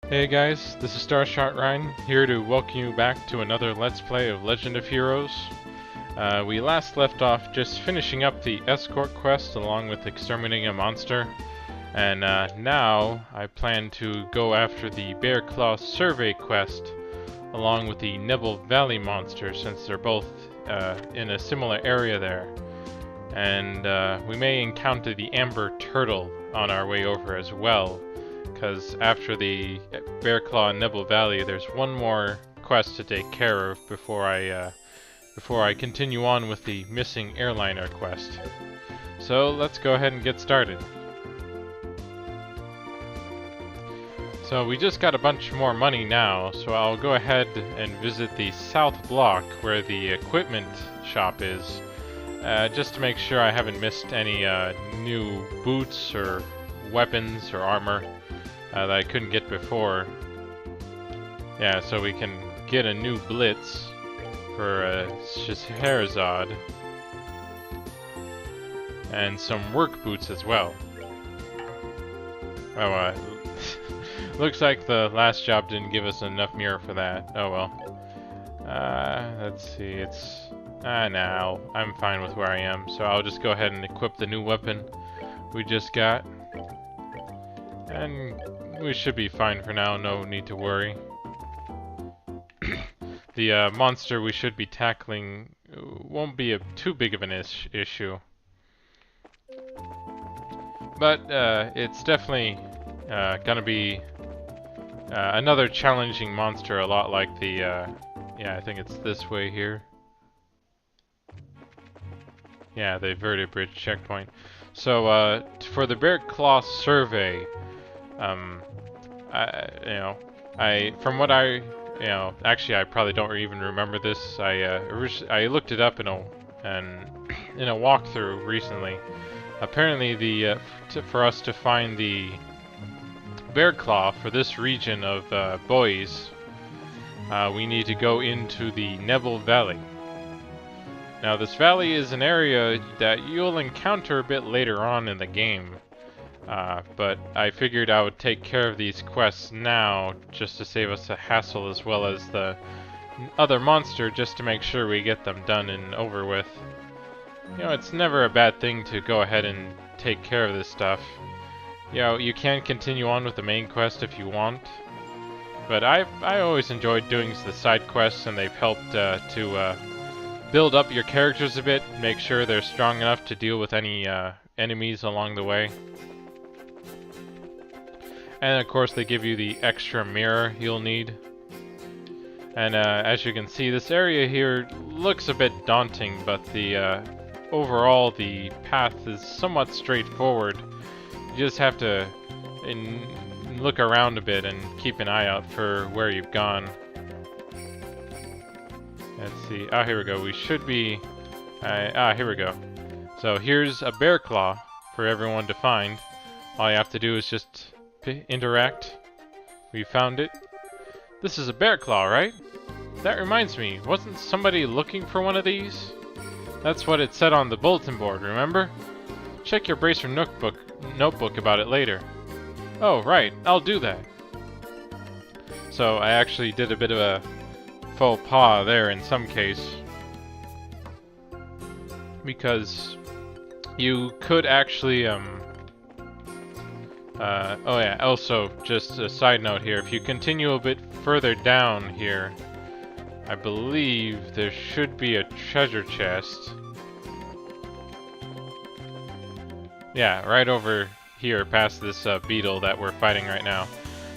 Hey guys, this is Starshot Ryan, here to welcome you back to another Let's Play of Legend of Heroes. We last left off just finishing up the escort quest along with exterminating a monster, and now I plan to go after the Bear Claw survey quest along with the Nebel Valley monster, since they're both in a similar area there. And we may encounter the Amber Turtle on our way over as well, because after the Bear Claw and Nebel Valley, there's one more quest to take care of before I continue on with the missing airliner quest. So let's go ahead and get started. So we just got a bunch more money now, so I'll go ahead and visit the south block where the equipment shop is, just to make sure I haven't missed any new boots or weapons or armor that I couldn't get before. Yeah, so we can get a new blitz for Scheherazade and some work boots as well. Oh, looks like the last job didn't give us enough mirror for that. Oh well. Let's see, it's... now, I'm fine with where I am, so I'll just go ahead and equip the new weapon we just got. And we should be fine for now, no need to worry. The monster we should be tackling won't be too big of an issue. But it's definitely gonna be another challenging monster, a lot like the, yeah, I think it's this way here. Yeah, the vertebrate checkpoint. So, for the Bear Claw survey, from what actually I probably don't even remember this. I looked it up in a walkthrough recently. Apparently, for us to find the Bear Claw for this region of BOSE, we need to go into the Nebel Valley. Now, this valley is an area that you'll encounter a bit later on in the game. But I figured I would take care of these quests now, just to save us a hassle, as well as the other monster, just to make sure we get them done and over with. You know, it's never a bad thing to go ahead and take care of this stuff. You know, you can continue on with the main quest if you want, but I always enjoyed doing the side quests, and they've helped to build up your characters a bit, make sure they're strong enough to deal with any enemies along the way. And of course they give you the extra mirror you'll need. And as you can see, this area here looks a bit daunting, but the overall the path is somewhat straightforward. You just have to look around a bit and keep an eye out for where you've gone. Let's see. Ah, here we go. We should be... here we go. So here's a Bear Claw for everyone to find. All you have to do is just interact. We found it. This is a Bear Claw, right? That reminds me, wasn't somebody looking for one of these? That's what it said on the bulletin board, remember? Check your Bracer notebook about it later. Oh, right, I'll do that. So I actually did a bit of a faux pas there in some case, because you could actually oh yeah, also, just a side note here, if you continue a bit further down here, I believe there should be a treasure chest. Yeah, right over here past this beetle that we're fighting right now.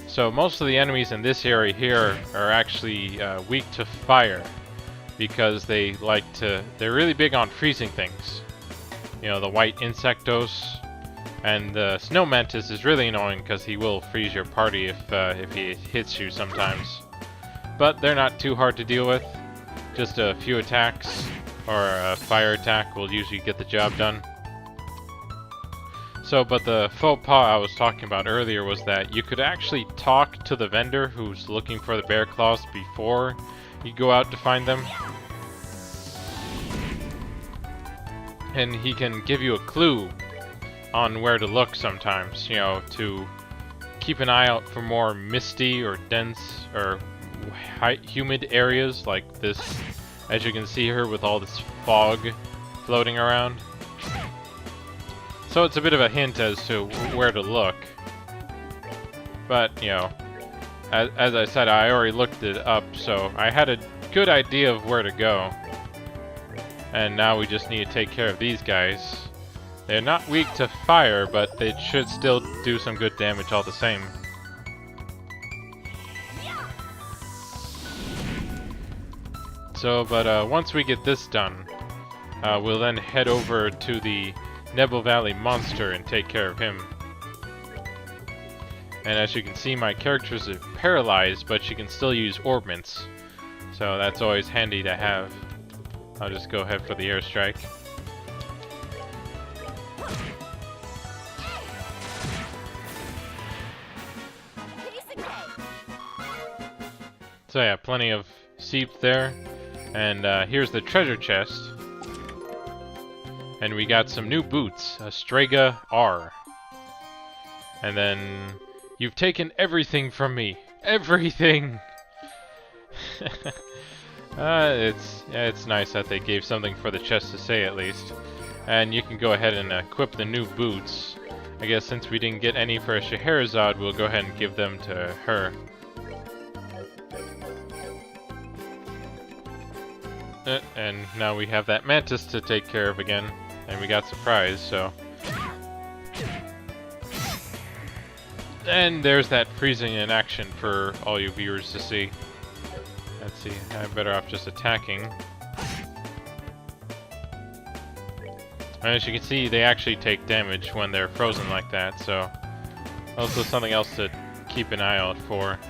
So most of the enemies in this area here are actually weak to fire, because they're really big on freezing things. You know, the white insectos. And the Snow Mantis is really annoying because he will freeze your party if he hits you sometimes. But they're not too hard to deal with. Just a few attacks, or a fire attack will usually get the job done. So, but the faux pas I was talking about earlier was that you could actually talk to the vendor who's looking for the Bear Claws before you go out to find them. And he can give you a clue on where to look sometimes, you know, to keep an eye out for more misty or dense or humid areas like this. As you can see here with all this fog floating around. So it's a bit of a hint as to where to look. But, you know, as I said, I already looked it up, so I had a good idea of where to go. And now we just need to take care of these guys. They're not weak to fire, but they should still do some good damage all the same. So, but once we get this done, we'll then head over to the Nebel Valley monster and take care of him. And as you can see, my character is paralyzed, but she can still use orbments. So that's always handy to have. I'll just go ahead for the airstrike. So yeah, plenty of seep there. And here's the treasure chest. And we got some new boots, a Strega R. And then, you've taken everything from me. Everything! It's nice that they gave something for the chest to say at least. And you can go ahead and equip the new boots. I guess since we didn't get any for Scheherazade, we'll go ahead and give them to her. And now we have that mantis to take care of again. And we got surprise, so... And there's that freezing in action for all you viewers to see. Let's see, I'm better off just attacking. And as you can see, they actually take damage when they're frozen like that, so... Also something else to keep an eye out for.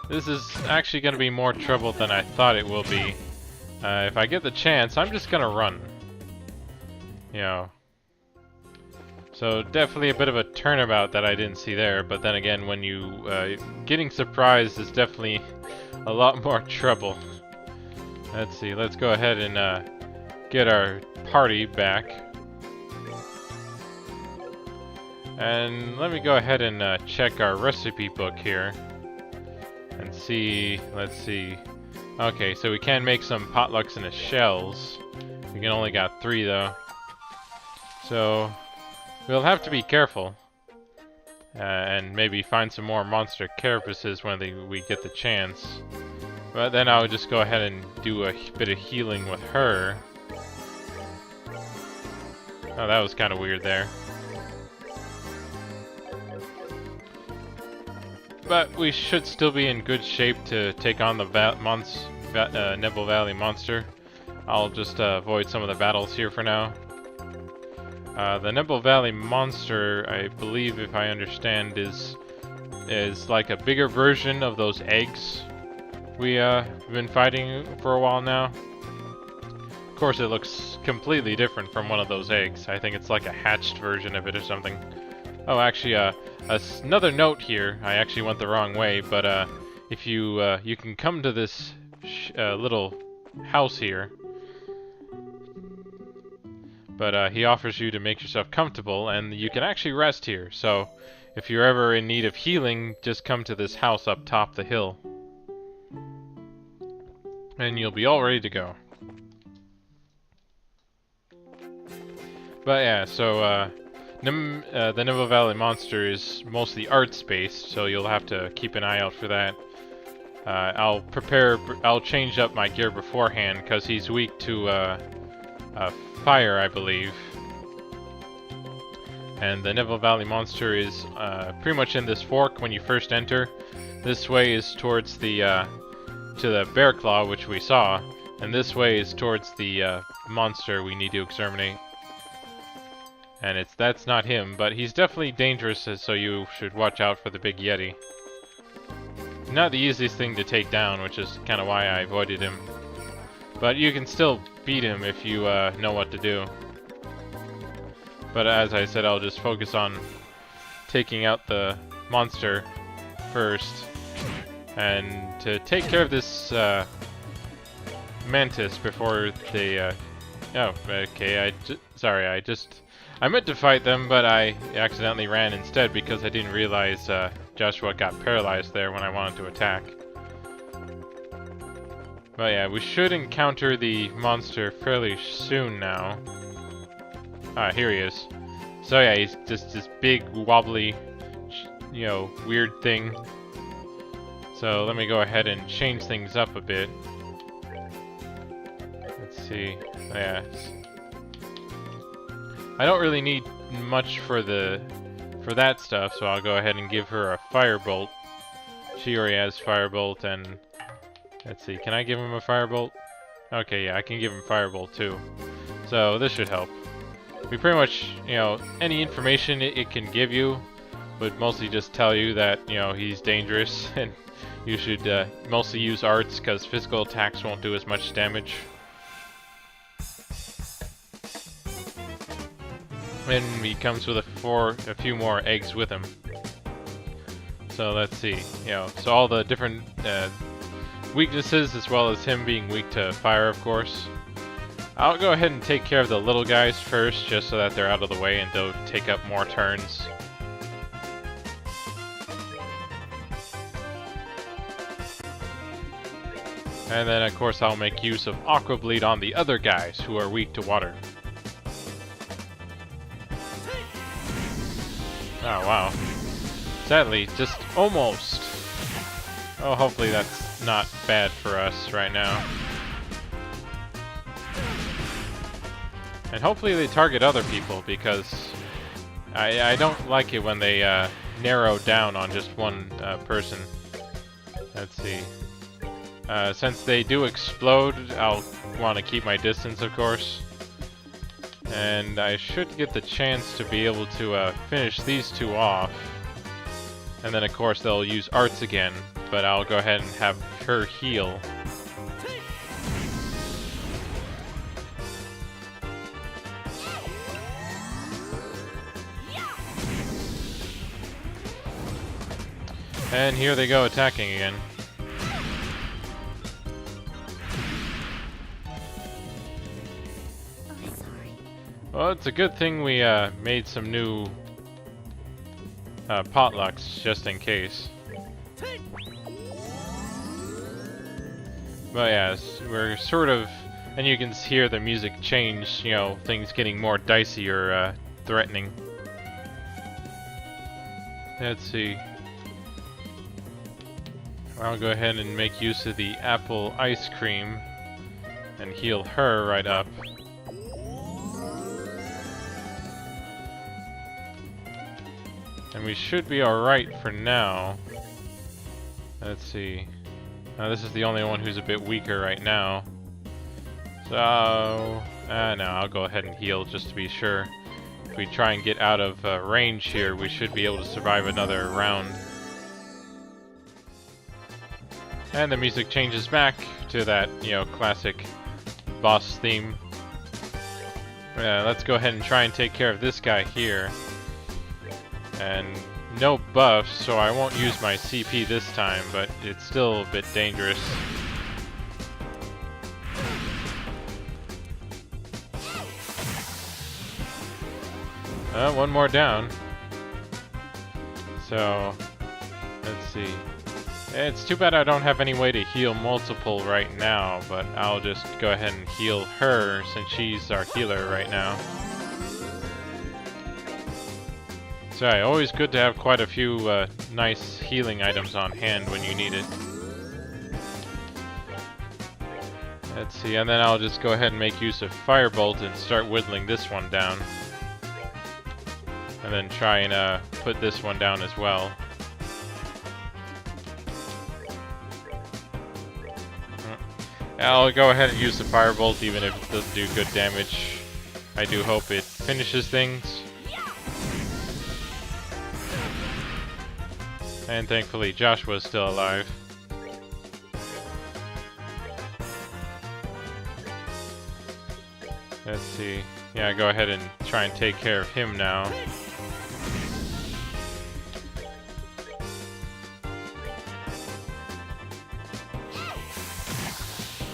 This is actually going to be more trouble than I thought it will be. If I get the chance, I'm just going to run. You know. So definitely a bit of a turnabout that I didn't see there, but then again, when you... getting surprised is definitely a lot more trouble. Let's see, let's go ahead and get our party back. And let me go ahead and check our recipe book here. And see, let's see. Okay, so we can make some potlucks in the shells. We can only got 3 though. So, we'll have to be careful. And maybe find some more monster carapaces when we get the chance. But then I'll just go ahead and do a bit of healing with her. Oh, that was kind of weird there. But we should still be in good shape to take on the Nebel Valley monster. I'll just avoid some of the battles here for now. The Nebel Valley monster, I believe, if I understand, is like a bigger version of those eggs we've been fighting for a while now. Of course, it looks completely different from one of those eggs. I think it's like a hatched version of it or something. Oh, actually, another note here. I actually went the wrong way, but if you can come to this little house here, but he offers you to make yourself comfortable, and you can actually rest here. So, if you're ever in need of healing, just come to this house up top the hill, and you'll be all ready to go. But yeah, so the Nebel Valley monster is mostly arts-based, so you'll have to keep an eye out for that. I'll change up my gear beforehand, because he's weak to fire, I believe. And the Nebel Valley monster is pretty much in this fork when you first enter. This way is towards the to the bear claw, which we saw, and this way is towards the monster we need to exterminate. And that's not him, but he's definitely dangerous, so you should watch out for the big Yeti. Not the easiest thing to take down, which is kind of why I avoided him. But you can still beat him if you know what to do. But as I said, I'll just focus on taking out the monster first. And to take care of this mantis before they... oh, okay, sorry, I meant to fight them, but I accidentally ran instead because I didn't realize Joshua got paralyzed there when I wanted to attack. But yeah, we should encounter the monster fairly soon now. Ah, here he is. So yeah, he's just this big, wobbly, you know, weird thing. So let me go ahead and change things up a bit. Let's see. Oh, yeah. I don't really need much for that stuff, so I'll go ahead and give her a firebolt. She already has firebolt, and let's see, can I give him a firebolt? Okay, yeah, I can give him firebolt too. So this should help. We pretty much, you know, any information it can give you would mostly just tell you that, you know, he's dangerous and you should mostly use arts because physical attacks won't do as much damage. And he comes with a few more eggs with him. So let's see, you know, so all the different weaknesses as well as him being weak to fire, of course. I'll go ahead and take care of the little guys first, just so that they're out of the way and don't take up more turns. And then, of course, I'll make use of Aqua Bleed on the other guys who are weak to water. Oh, wow. Sadly, just almost. Oh, hopefully that's not bad for us right now. And hopefully they target other people, because I don't like it when they narrow down on just one person. Let's see. Since they do explode, I'll want to keep my distance, of course. And I should get the chance to be able to finish these two off. And then, of course, they'll use arts again, but I'll go ahead and have her heal. And here they go attacking again. Well, it's a good thing we made some new potlucks just in case. But yeah, we're sort of, and you can hear the music change, you know, things getting more dicey or threatening. Let's see. I'll go ahead and make use of the apple ice cream and heal her right up. And we should be alright for now. Let's see. This is the only one who's a bit weaker right now. So, no, I'll go ahead and heal just to be sure. If we try and get out of range here, we should be able to survive another round. And the music changes back to that, you know, classic boss theme. Let's go ahead and try and take care of this guy here. And no buffs, so I won't use my CP this time, but it's still a bit dangerous. One more down. So, let's see. It's too bad I don't have any way to heal multiple right now, but I'll just go ahead and heal her since she's our healer right now. So yeah, always good to have quite a few nice healing items on hand when you need it. Let's see, and then I'll just go ahead and make use of Firebolt and start whittling this one down. And then try and put this one down as well. I'll go ahead and use the Firebolt even if it doesn't do good damage. I do hope it finishes things. And thankfully Joshua's still alive. Let's see. Yeah, go ahead and try and take care of him now.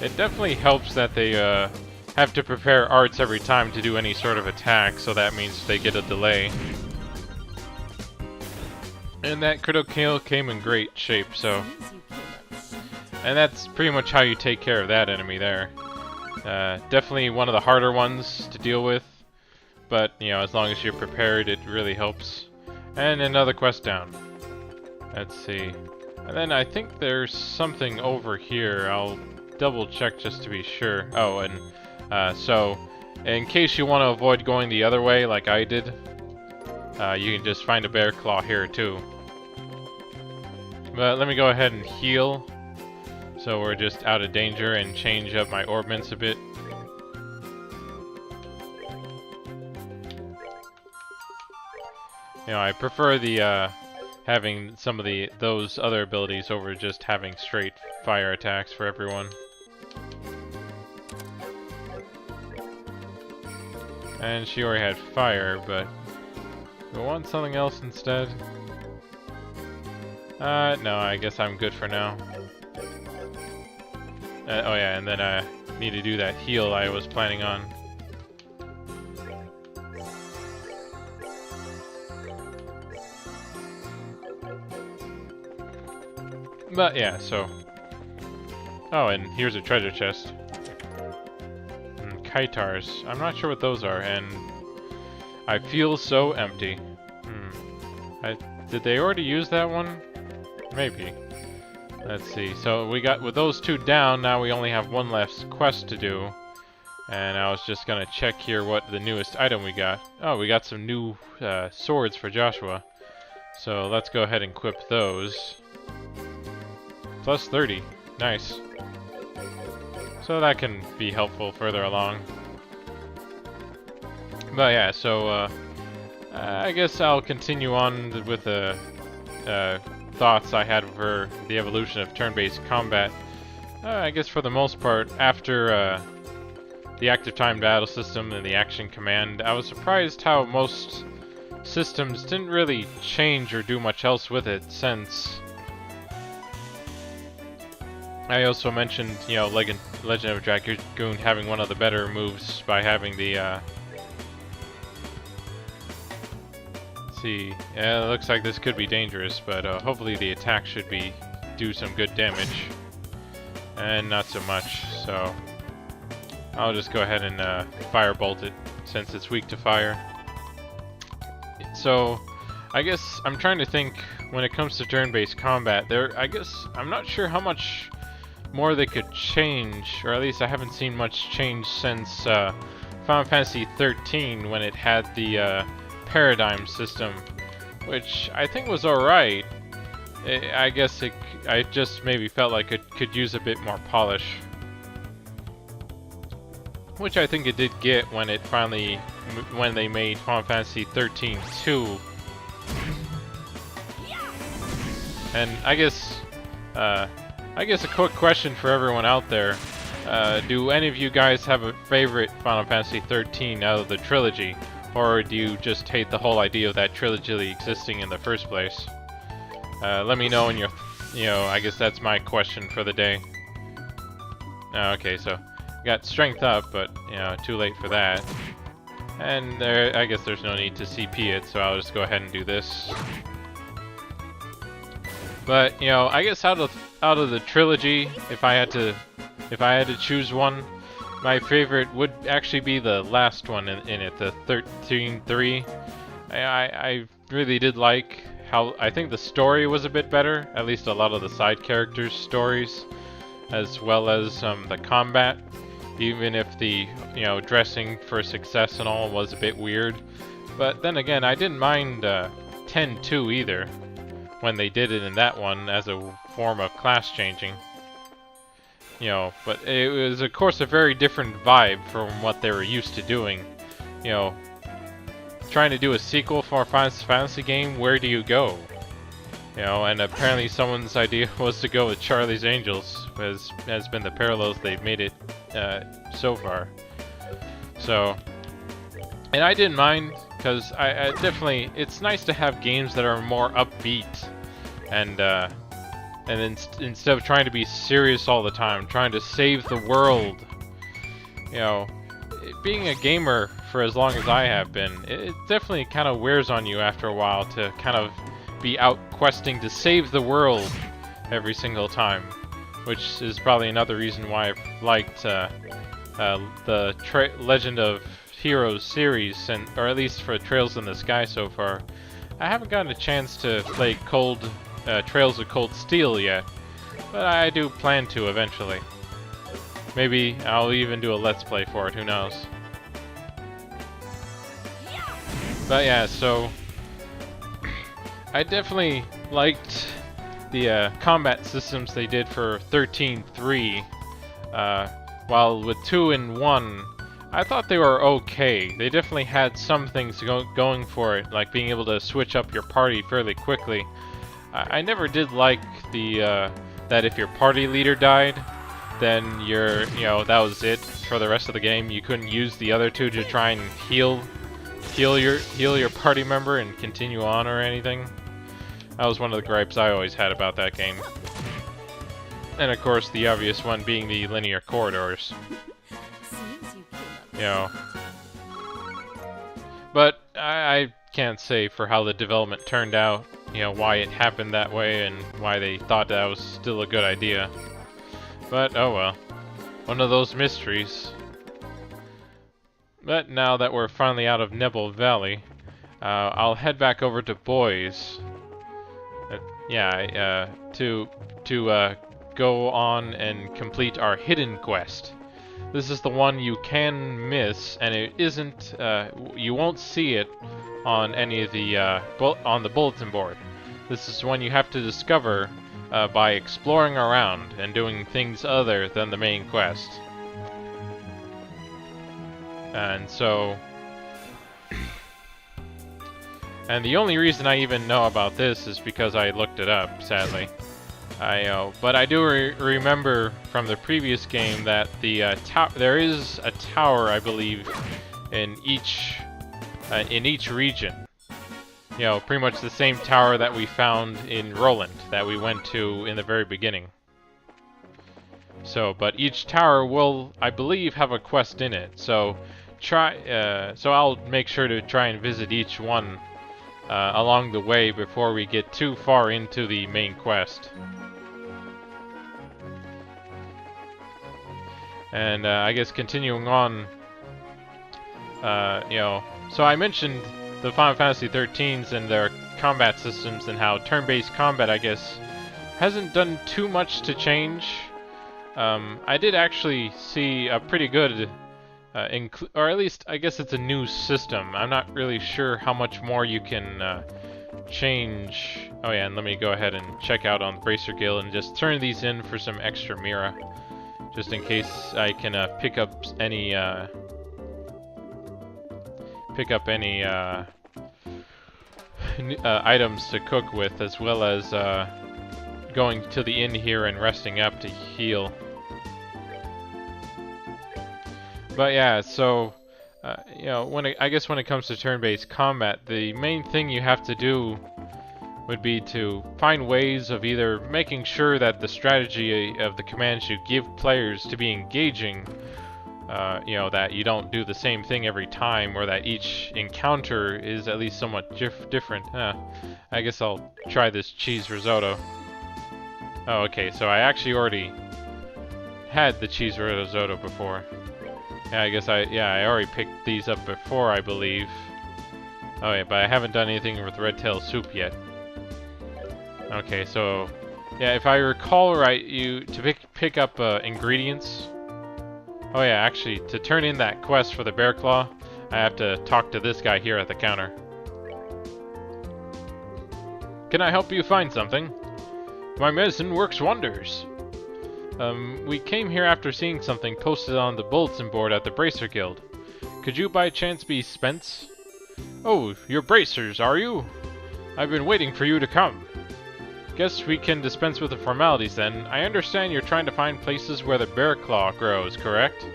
It definitely helps that they have to prepare arts every time to do any sort of attack, so that means they get a delay. And that critical kill came in great shape, so... And that's pretty much how you take care of that enemy there. Definitely one of the harder ones to deal with, but, you know, as long as you're prepared, it really helps. And another quest down. Let's see. And then I think there's something over here. I'll double check just to be sure. Oh, and so in case you want to avoid going the other way like I did, you can just find a bear claw here too. But let me go ahead and heal, so we're just out of danger, and change up my orbments a bit. You know, I prefer the having some of those other abilities over just having straight fire attacks for everyone. And she already had fire, but we want something else instead. No, I guess I'm good for now. Oh yeah, and then I need to do that heal I was planning on. But yeah, so... Oh, and here's a treasure chest. And Kaitars. I'm not sure what those are, and... I feel so empty. Did they already use that one? Maybe. Let's see. So we got, with those two down, now we only have one left quest to do. And I was just gonna check here what the newest item we got. Oh, we got some new swords for Joshua. So let's go ahead and equip those. Plus 30. Nice. So that can be helpful further along. But yeah, so I guess I'll continue on with the thoughts I had for the evolution of turn-based combat. I guess for the most part, after the active time battle system and the action command, I was surprised how most systems didn't really change or do much else with it, since I also mentioned, you know, Legend of Dragoon having one of the better moves by having the, let's see, yeah, it looks like this could be dangerous, but hopefully the attack should do some good damage. And not so much, so I'll just go ahead and firebolt it, since it's weak to fire. So, I guess I'm trying to think, when it comes to turn-based combat, I guess, I'm not sure how much more they could change, or at least I haven't seen much change since Final Fantasy 13, when it had the paradigm system, which I think was alright. I guess I just maybe felt like it could use a bit more polish, which I think it did get when they made Final Fantasy 13-2. And I guess a quick question for everyone out there. Do any of you guys have a favorite Final Fantasy 13 out of the trilogy? Or do you just hate the whole idea of that trilogy existing in the first place? Let me know in your, I guess that's my question for the day. Okay, so got strength up, but, too late for that. And I guess there's no need to CP it, so I'll just go ahead and do this. But, I guess out of the trilogy, if I had to choose one, my favorite would actually be the last one in it, the 13-3. I really did like how, I think the story was a bit better, at least a lot of the side characters' stories, as well as the combat, even if the, dressing for success and all was a bit weird. But then again, I didn't mind 10-2 either, when they did it in that one as a form of class changing. But it was, of course, a very different vibe from what they were used to doing. Trying to do a sequel for a Final Fantasy game, where do you go? And apparently someone's idea was to go with Charlie's Angels, as has been the parallels they've made it so far. So, and I didn't mind, because I definitely, it's nice to have games that are more upbeat, and then instead of trying to be serious all the time, trying to save the world, being a gamer for as long as I have been, it definitely kind of wears on you after a while to kind of be out questing to save the world every single time, which is probably another reason why I've liked the Legend of Heroes series, or at least for Trails in the Sky so far. I haven't gotten a chance to play Trails of Cold Steel yet, but I do plan to eventually. Maybe I'll even do a Let's Play for it, who knows. But yeah, so I definitely liked the combat systems they did for 13.3, while with 2 and 1, I thought they were okay. They definitely had some things going for it, like being able to switch up your party fairly quickly. I never did like the that if your party leader died, then that was it for the rest of the game. You couldn't use the other two to try and heal your party member and continue on or anything. That was one of the gripes I always had about that game. And of course, the obvious one being the linear corridors. But I can't say for how the development turned out, why it happened that way and why they thought that was still a good idea. But oh well, one of those mysteries. But now that we're finally out of Nebel Valley, I'll head back over to BOSE. To go on and complete our hidden quest. This is the one you can miss, and it isn't. You won't see it on any of the on the bulletin board. This is one you have to discover by exploring around and doing things other than the main quest. And so, and the only reason I even know about this is because I looked it up. Sadly. But I do remember from the previous game that the there is a tower, I believe, in each region. Pretty much the same tower that we found in Roland that we went to in the very beginning. So, but each tower will, I believe, have a quest in it. So, so I'll make sure to try and visit each one along the way before we get too far into the main quest. And I guess continuing on, so I mentioned the Final Fantasy 13s and their combat systems and how turn-based combat, I guess, hasn't done too much to change. I did actually see a pretty good, or at least I guess it's a new system. I'm not really sure how much more you can change. Oh yeah, and let me go ahead and check out on the Bracer Guild and just turn these in for some extra Mira. Just in case I can pick up any items to cook with, as well as going to the inn here and resting up to heal. But yeah, so I guess when it comes to turn-based combat, the main thing you have to do would be to find ways of either making sure that the strategy of the commands you give players to be engaging, that you don't do the same thing every time, or that each encounter is at least somewhat different. I guess I'll try this cheese risotto. Oh, okay, so I actually already had the cheese risotto before. Yeah, I guess I already picked these up before, I believe. Oh yeah, but I haven't done anything with red tail soup yet. Okay, so yeah, if I recall right, to pick up ingredients. Oh yeah, actually, to turn in that quest for the bear claw, I have to talk to this guy here at the counter. Can I help you find something? My medicine works wonders. We came here after seeing something posted on the bulletin board at the Bracer Guild. Could you by chance be Spence? Oh, you're Bracers, are you? I've been waiting for you to come. Guess we can dispense with the formalities then. I understand you're trying to find places where the bear claw grows, correct?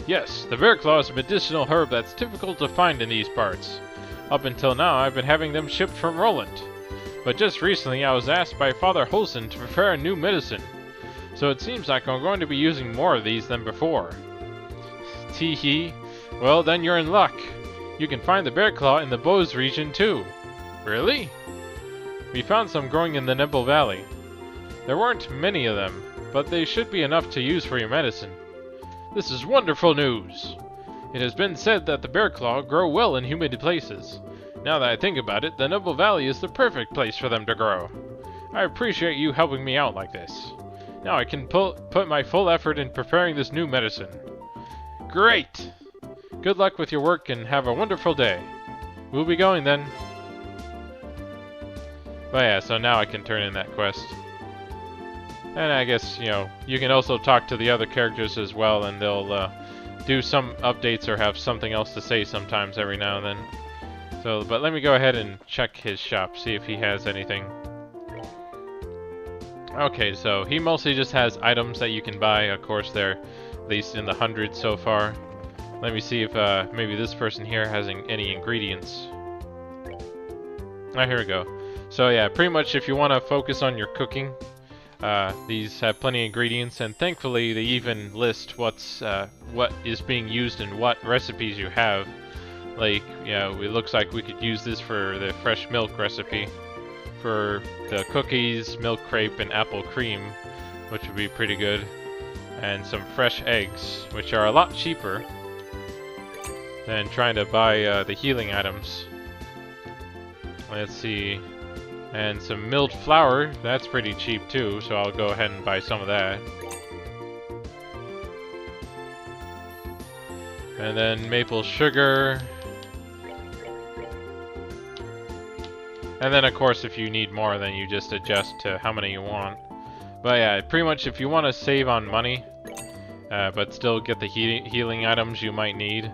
Yes, the bear claw is a medicinal herb that's difficult to find in these parts. Up until now, I've been having them shipped from Roland. But just recently, I was asked by Father Holson to prepare a new medicine. So it seems like I'm going to be using more of these than before. Tee-hee. Well, then you're in luck. You can find the bear claw in the BOSE region too. Really? We found some growing in the Nebel Valley. There weren't many of them, but they should be enough to use for your medicine. This is wonderful news! It has been said that the bear claw grow well in humid places. Now that I think about it, the Nebel Valley is the perfect place for them to grow. I appreciate you helping me out like this. Now I can put my full effort in preparing this new medicine. Great! Good luck with your work and have a wonderful day. We'll be going then. But yeah, so now I can turn in that quest. And I guess, you know, you can also talk to the other characters as well, and they'll do some updates or have something else to say sometimes every now and then. So, but let me go ahead and check his shop, see if he has anything. Okay, so he mostly just has items that you can buy. Of course, they're at least in the hundreds so far. Let me see if maybe this person here has any ingredients. Oh, here we go. So yeah, pretty much if you want to focus on your cooking, these have plenty of ingredients, and thankfully they even list what is being used in what recipes you have. Like, you know, it looks like we could use this for the fresh milk recipe, for the cookies, milk crepe, and apple cream, which would be pretty good, and some fresh eggs, which are a lot cheaper than trying to buy the healing items. Let's see. And some milled flour, that's pretty cheap too, so I'll go ahead and buy some of that. And then maple sugar. And then of course if you need more, then you just adjust to how many you want. But yeah, pretty much if you want to save on money, but still get the healing items you might need,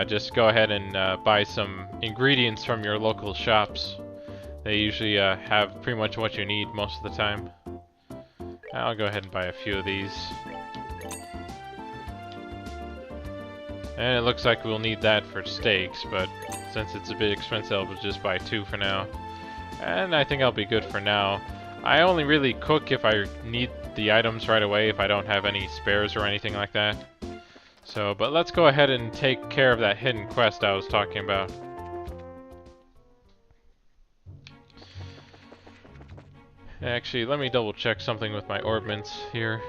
just go ahead and buy some ingredients from your local shops. They usually have pretty much what you need most of the time. I'll go ahead and buy a few of these. And it looks like we'll need that for steaks, but since it's a bit expensive, I'll just buy 2 for now. And I think I'll be good for now. I only really cook if I need the items right away, if I don't have any spares or anything like that. So, but let's go ahead and take care of that hidden quest I was talking about. Actually, let me double check something with my orbments here.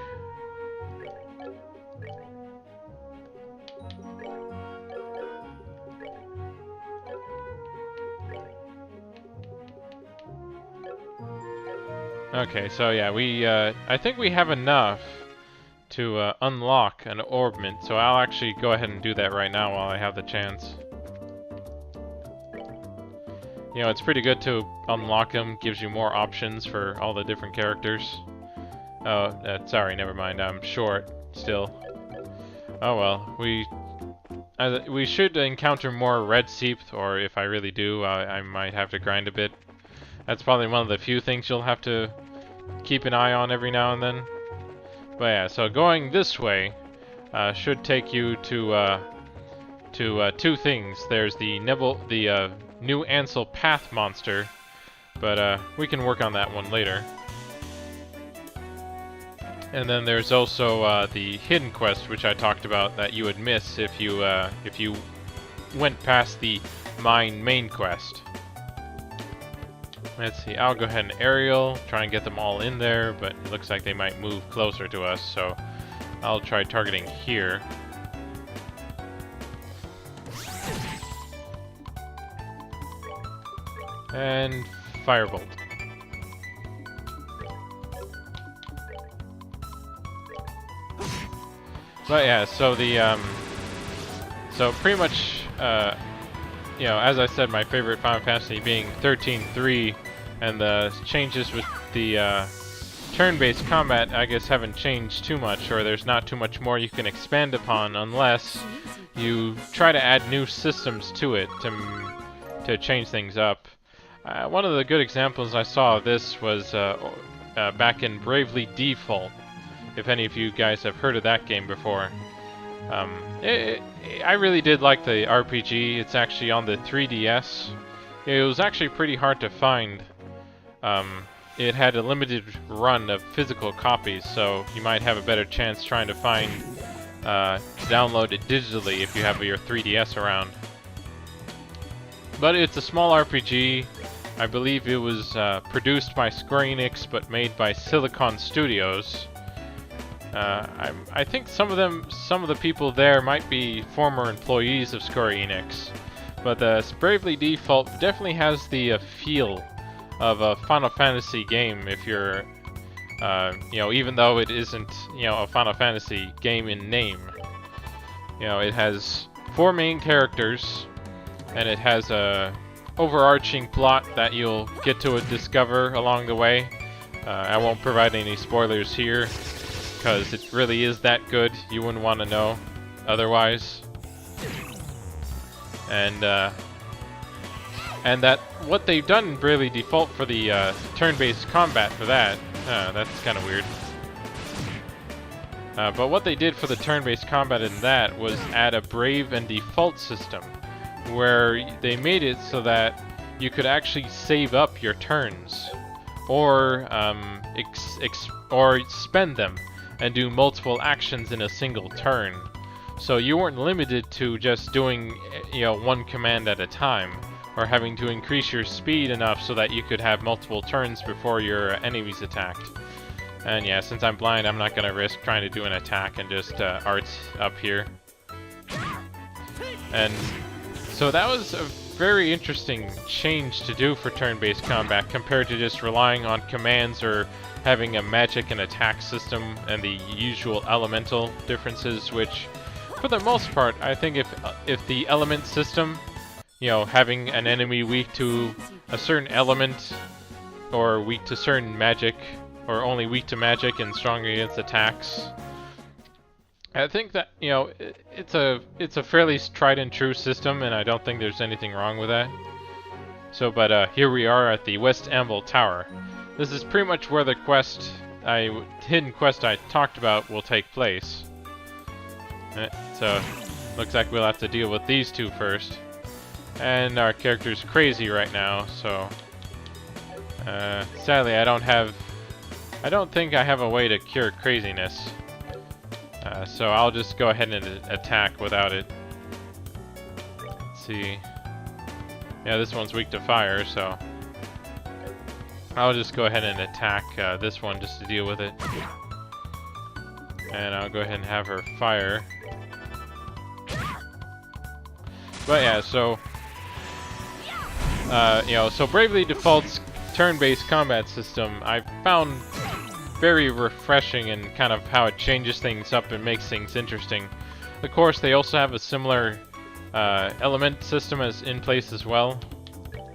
Okay, so yeah, I think we have enough to unlock an orbment, so I'll actually go ahead and do that right now while I have the chance. You know, it's pretty good to unlock them, gives you more options for all the different characters. Oh, sorry, never mind, I'm short still. Oh well, we should encounter more red seep, or if I really do, I might have to grind a bit. That's probably one of the few things you'll have to keep an eye on every now and then. But yeah, so going this way should take you to 2 things. There's the new Ansel Path monster, but we can work on that one later. And then there's also the hidden quest, which I talked about, that you would miss if you went past the main quest. Let's see, I'll go ahead and aerial, try and get them all in there, but it looks like they might move closer to us, so I'll try targeting here. And firebolt. But yeah, so so pretty much, you know, as I said, my favorite Final Fantasy being 13.3, and the changes with the turn-based combat, I guess, haven't changed too much, or there's not too much more you can expand upon unless you try to add new systems to it to change things up. One of the good examples I saw of this was back in Bravely Default, if any of you guys have heard of that game before. I really did like the RPG. It's actually on the 3DS. It was actually pretty hard to find. It had a limited run of physical copies, so you might have a better chance trying to find download it digitally if you have your 3DS around. But it's a small RPG. I believe it was produced by Square Enix but made by Silicon Studios. I think some of the people there might be former employees of Square Enix. But Bravely Default definitely has the feel of a Final Fantasy game if you're, even though it isn't, a Final Fantasy game in name. It has 4 main characters, and it has a overarching plot that you'll get to discover along the way. I won't provide any spoilers here, because it really is that good. You wouldn't want to know otherwise. And that what they've done in Bravely Default for the turn-based combat for that, that's kind of weird. But what they did for the turn-based combat in that was add a Brave and Default system, where they made it so that you could actually save up your turns, or spend them and do multiple actions in a single turn. So you weren't limited to just doing, one command at a time, or having to increase your speed enough so that you could have multiple turns before your enemies attacked. And yeah, since I'm blind, I'm not gonna risk trying to do an attack and just arts up here. And so that was a very interesting change to do for turn-based combat compared to just relying on commands or having a magic and attack system and the usual elemental differences, which for the most part, I think if the element system, having an enemy weak to a certain element or weak to certain magic or only weak to magic and strong against attacks, I think that, it's a fairly tried and true system, and I don't think there's anything wrong with that. So, but here we are at the West Anvil Tower. This is pretty much where the hidden quest I talked about will take place. So, looks like we'll have to deal with these two first. And our character's crazy right now, so sadly I don't think I have a way to cure craziness. So I'll just go ahead and attack without it. Let's see. Yeah, this one's weak to fire, so I'll just go ahead and attack this one just to deal with it. And I'll go ahead and have her fire. But yeah, so so Bravely Default's turn-based combat system I found very refreshing in kind of how it changes things up and makes things interesting. Of course, they also have a similar element system as in place as well.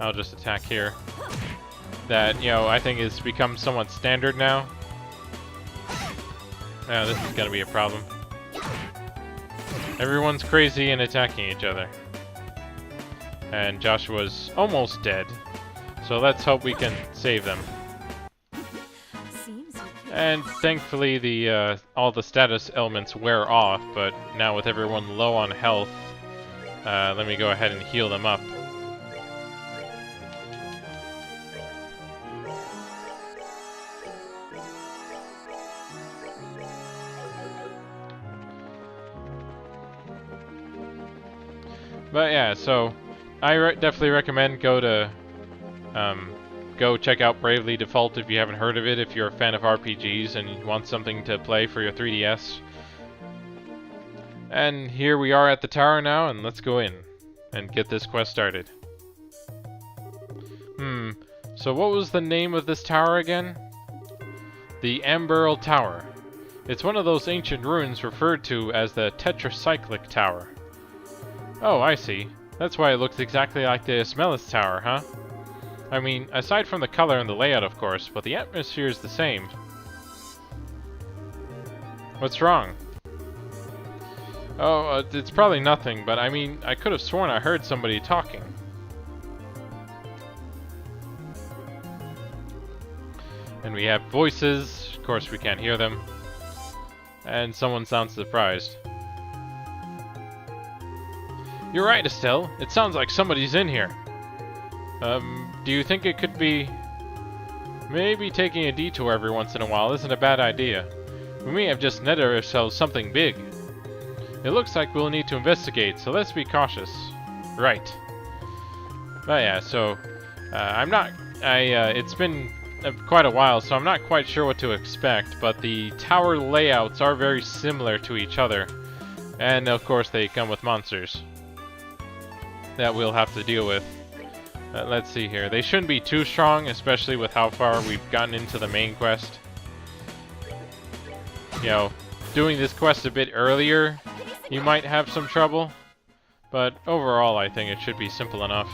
I'll just attack here. That, I think has become somewhat standard now. Now this is gonna be a problem. Everyone's crazy and attacking each other. And Joshua's almost dead. So let's hope we can save them. And thankfully the all the status elements wear off, but now with everyone low on health, let me go ahead and heal them up. But yeah, so I definitely recommend go check out Bravely Default if you haven't heard of it, if you're a fan of RPGs and you want something to play for your 3DS. And here we are at the tower now, and let's go in and get this quest started. So what was the name of this tower again? The Amberl Tower. It's one of those ancient ruins referred to as the Tetracyclic Tower. Oh, I see. That's why it looks exactly like the Ismelis Tower, huh? I mean, aside from the color and the layout, of course, but the atmosphere is the same. What's wrong? Oh, it's probably nothing, but I mean, I could have sworn I heard somebody talking. And we have voices. Of course, we can't hear them. And someone sounds surprised. You're right, Estelle. It sounds like somebody's in here. Do you think it could be... Maybe taking a detour every once in a while isn't a bad idea. We may have just netted ourselves something big. It looks like we'll need to investigate, so let's be cautious. Right. But yeah, so it's been quite a while, so I'm not quite sure what to expect, but the tower layouts are very similar to each other. And of course they come with monsters that we'll have to deal with. Let's see here. They shouldn't be too strong, especially with how far we've gotten into the main quest. You know, doing this quest a bit earlier, you might have some trouble, but overall I think it should be simple enough.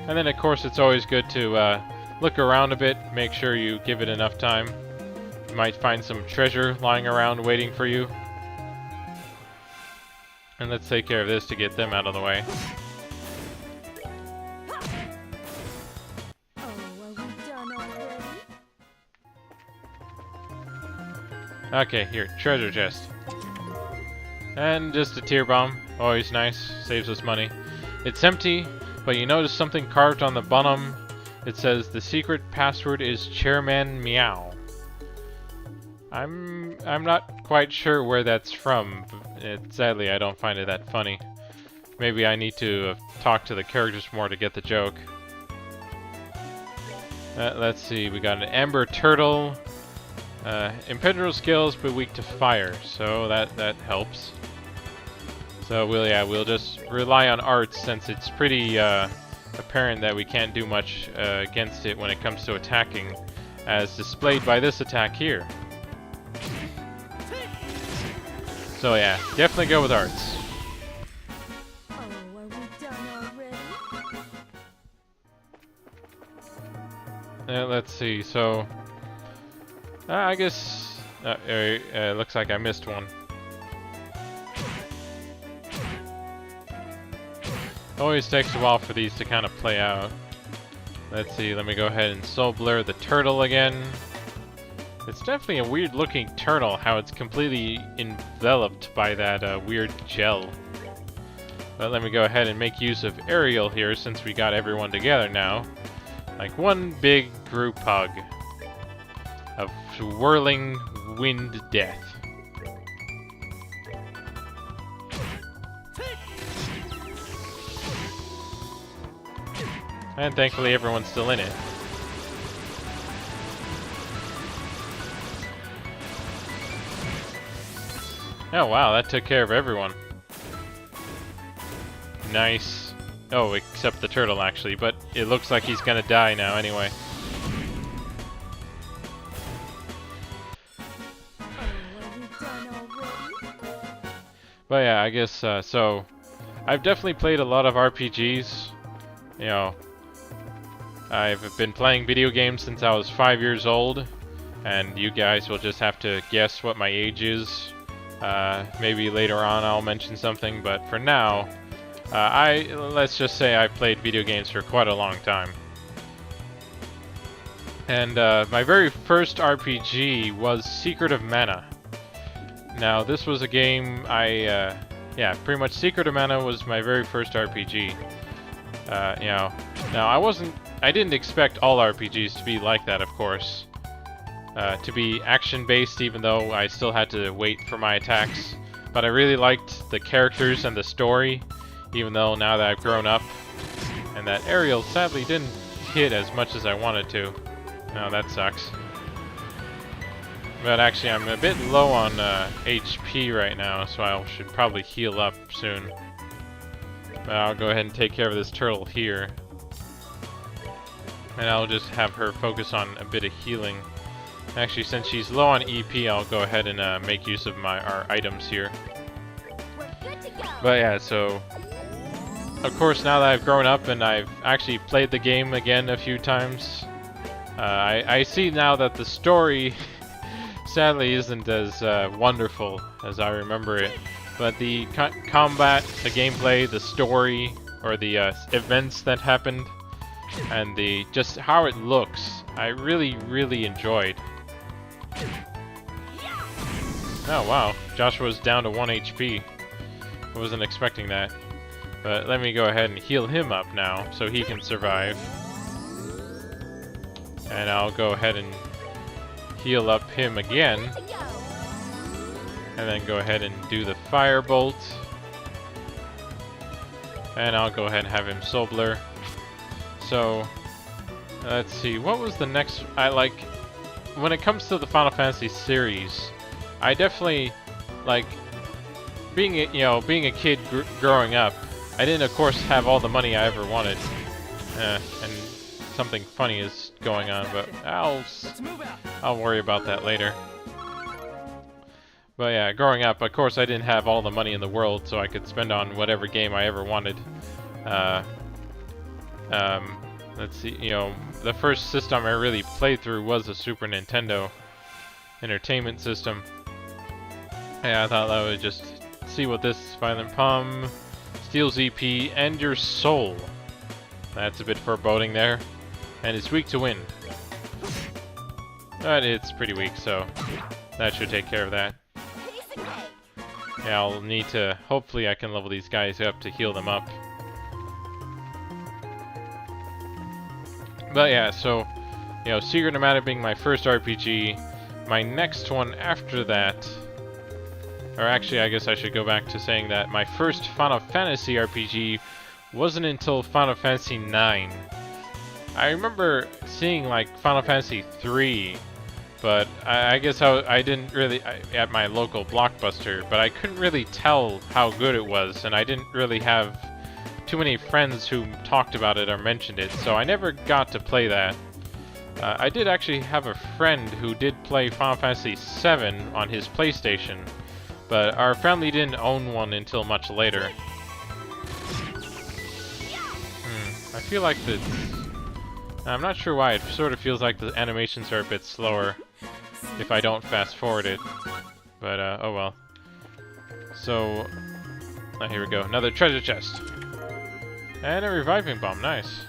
And then of course it's always good to look around a bit, make sure you give it enough time. You might find some treasure lying around waiting for you. And let's take care of this to get them out of the way. Okay, here, treasure chest. And just a tear bomb. Always nice, saves us money. It's empty, but you notice something carved on the bottom. It says the secret password is Chairman Meow. I'm not quite sure where that's from. Sadly, I don't find it that funny. Maybe I need to talk to the characters more to get the joke. Let's see, we got an Amber Turtle. Impenetrable skills, but weak to fire, so that helps. So we'll just rely on arts since it's pretty apparent that we can't do much against it when it comes to attacking, as displayed by this attack here. So yeah, definitely go with arts. Oh, are we done already? Let's see, so I guess looks like I missed one. Always takes a while for these to kind of play out. Let's see, let me go ahead and soul blur the turtle again. It's definitely a weird looking turtle, how it's completely enveloped by that weird gel. But let me go ahead and make use of Ariel here since we got everyone together now. Like one big group hug of swirling wind death. And thankfully everyone's still in it. Oh wow, that took care of everyone. Nice. Oh, except the turtle actually, but it looks like he's gonna die now anyway. But yeah, I guess, so I've definitely played a lot of RPGs. You know, I've been playing video games since I was 5 years old, and you guys will just have to guess what my age is. Maybe later on I'll mention something, but for now, let's just say I've played video games for quite a long time. And my very first RPG was Secret of Mana. Now this was a game yeah, pretty much Secret of Mana was my very first RPG. You know, now I didn't expect all RPGs to be like that, of course. To be action-based, even though I still had to wait for my attacks. But I really liked the characters and the story, even though now that I've grown up. And that Ariel sadly didn't hit as much as I wanted to. No, that sucks. But actually, I'm a bit low on HP right now, so I should probably heal up soon. But I'll go ahead and take care of this turtle here. And I'll just have her focus on a bit of healing. Actually, since she's low on EP, I'll go ahead and make use of our items here. But yeah, so of course now that I've grown up and I've actually played the game again a few times, I see now that the story sadly isn't as wonderful as I remember it. But the combat, the gameplay, the story, or the events that happened, and just how it looks, I really enjoyed. Oh wow, Joshua's down to 1 HP. I wasn't expecting that. But let me go ahead and heal him up now, so he can survive. And I'll go ahead and heal up him again. And then go ahead and do the firebolt. And I'll go ahead and have him Soul Blur. So, let's see, what was the next... when it comes to the Final Fantasy series, I definitely, like, being a kid growing up, I didn't, of course, have all the money I ever wanted. And something funny is going on, but I'll worry about that later. But yeah, growing up, of course, I didn't have all the money in the world, so I could spend on whatever game I ever wanted. Let's see, the first system I really played through was the Super Nintendo Entertainment System. Yeah, I thought I would just see what this Violent Palm, Steals EP, and your soul. That's a bit foreboding there. And it's weak to wind. But it's pretty weak, so that should take care of that. Yeah, I'll need to... Hopefully I can level these guys up to heal them up. But yeah, so... Secret Nomadic being my first RPG. My next one after that... Or actually, I guess I should go back to saying that my first Final Fantasy RPG wasn't until Final Fantasy IX. I remember seeing, like, Final Fantasy III... But I guess I didn't really, at my local Blockbuster, but I couldn't really tell how good it was, and I didn't really have too many friends who talked about it or mentioned it, so I never got to play that. I did actually have a friend who did play Final Fantasy VII on his PlayStation, but our family didn't own one until much later. I feel like I'm not sure why, it sort of feels like the animations are a bit slower if I don't fast forward it, but oh well. So, here we go, another treasure chest. And a reviving bomb, nice.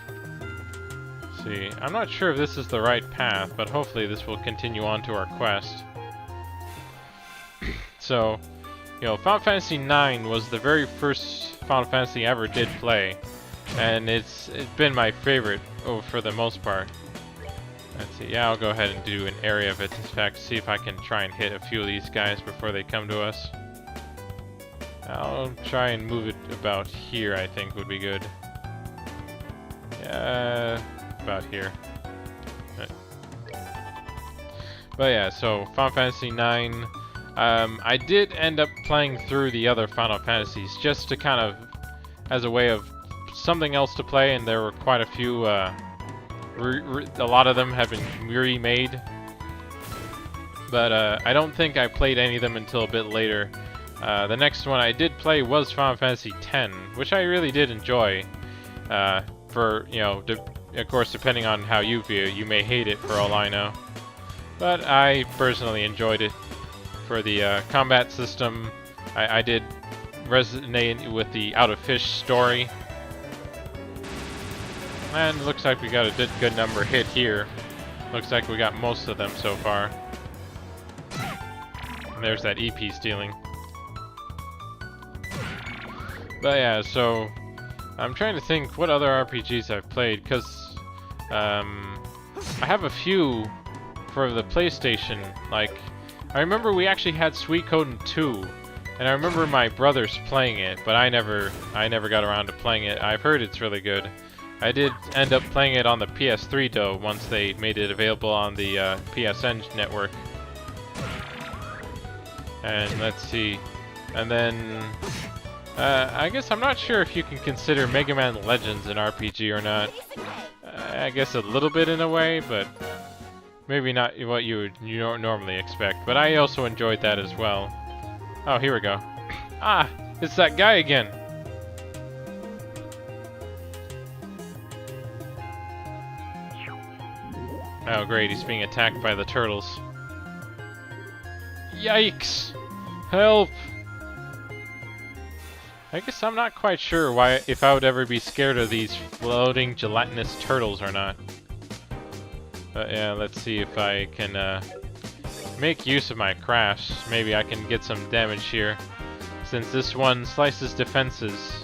Let's see, I'm not sure if this is the right path, but hopefully this will continue on to our quest. So, Final Fantasy IX was the very first Final Fantasy I ever did play, and it's been my favorite for the most part. Let's see, yeah, I'll go ahead and do an area of it, in fact, see if I can try and hit a few of these guys before they come to us. I'll try and move it about here, I think would be good. Yeah, about here. But yeah, so Final Fantasy IX. I did end up playing through the other Final Fantasies just to kind of, as a way of something else to play, and there were quite a few, a lot of them have been remade. But I don't think I played any of them until a bit later. The next one I did play was Final Fantasy X, which I really did enjoy. Of course, depending on how you view it, you may hate it for all I know. But I personally enjoyed it. For the combat system, I did resonate with the Out of Fish story. And looks like we got a good number hit here. Looks like we got most of them so far. And there's that EP stealing. But yeah, so I'm trying to think what other RPGs I've played, because I have a few for the PlayStation. Like, I remember we actually had Suikoden 2, and I remember my brothers playing it, but I never got around to playing it. I've heard it's really good. I did end up playing it on the PS3 though, once they made it available on the PSN network. And let's see, and then I guess I'm not sure if you can consider Mega Man Legends an RPG or not. I guess a little bit in a way, but maybe not what you would normally expect. But I also enjoyed that as well. Oh, here we go. Ah, it's that guy again. Oh great, he's being attacked by the turtles. Yikes! Help! I guess I'm not quite sure if I would ever be scared of these floating gelatinous turtles or not. But yeah, let's see if I can make use of my crafts. Maybe I can get some damage here, since this one slices defenses,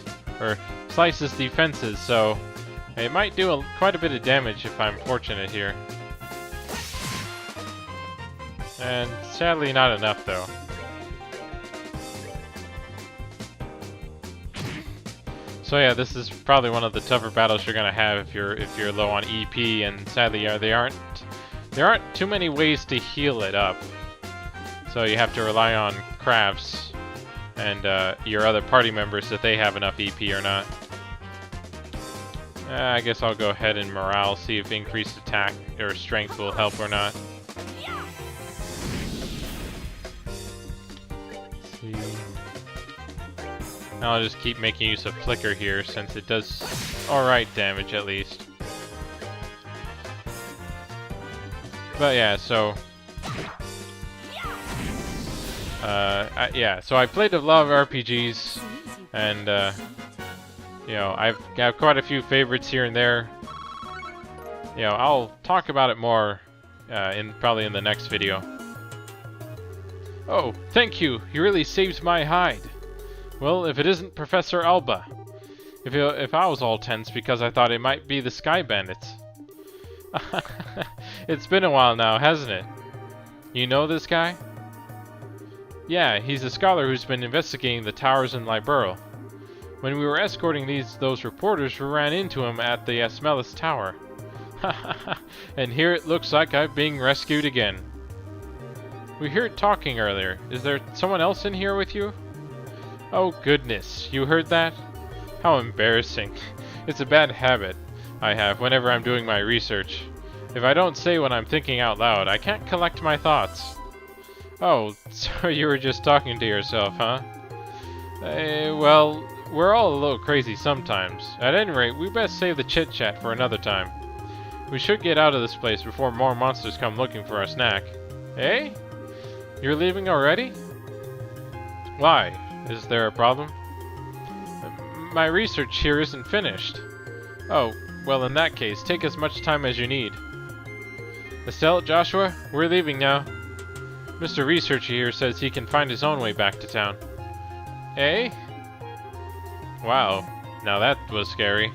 so it might do quite a bit of damage if I'm fortunate here. And sadly not enough though. So yeah, this is probably one of the tougher battles you're gonna have if you're low on EP, and sadly, there aren't too many ways to heal it up. So you have to rely on crafts and your other party members if they have enough EP or not. I guess I'll go ahead and morale, see if increased attack or strength will help or not. Let's see. I'll just keep making use of Flicker here since it does alright damage at least. But yeah, so... so I played a lot of RPGs, and you know, I've got quite a few favorites here and there. You know, I'll talk about it more probably in the next video. Oh, thank you! You really saved my hide. Well, if it isn't Professor Alba. If I was all tense because I thought it might be the Sky Bandits. It's been a while now, hasn't it? You know this guy? Yeah, he's a scholar who's been investigating the towers in Liberl. When we were escorting those reporters, we ran into him at the Asmelis Tower. And here it looks like I'm being rescued again. We heard talking earlier. Is there someone else in here with you? Oh goodness, you heard that? How embarrassing. It's a bad habit I have whenever I'm doing my research. If I don't say what I'm thinking out loud, I can't collect my thoughts. Oh, so you were just talking to yourself, huh? Well, we're all a little crazy sometimes. At any rate, we best save the chit-chat for another time. We should get out of this place before more monsters come looking for our snack. Eh? You're leaving already? Why? Is there a problem? My research here isn't finished. Oh, well in that case, take as much time as you need. Estelle, Joshua, we're leaving now. Mr. Researcher here says he can find his own way back to town. Eh? Wow, now that was scary.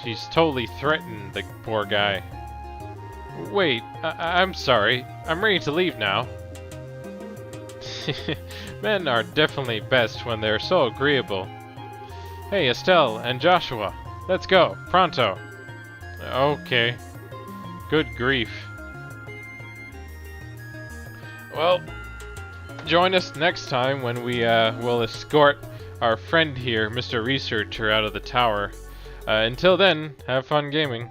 She's totally threatened the poor guy. Wait, I'm sorry. I'm ready to leave now. Men are definitely best when they're so agreeable. Hey, Estelle and Joshua, let's go, pronto. Okay. Good grief. Well, join us next time when we will escort our friend here, Mr. Researcher, out of the tower. Until then, have fun gaming.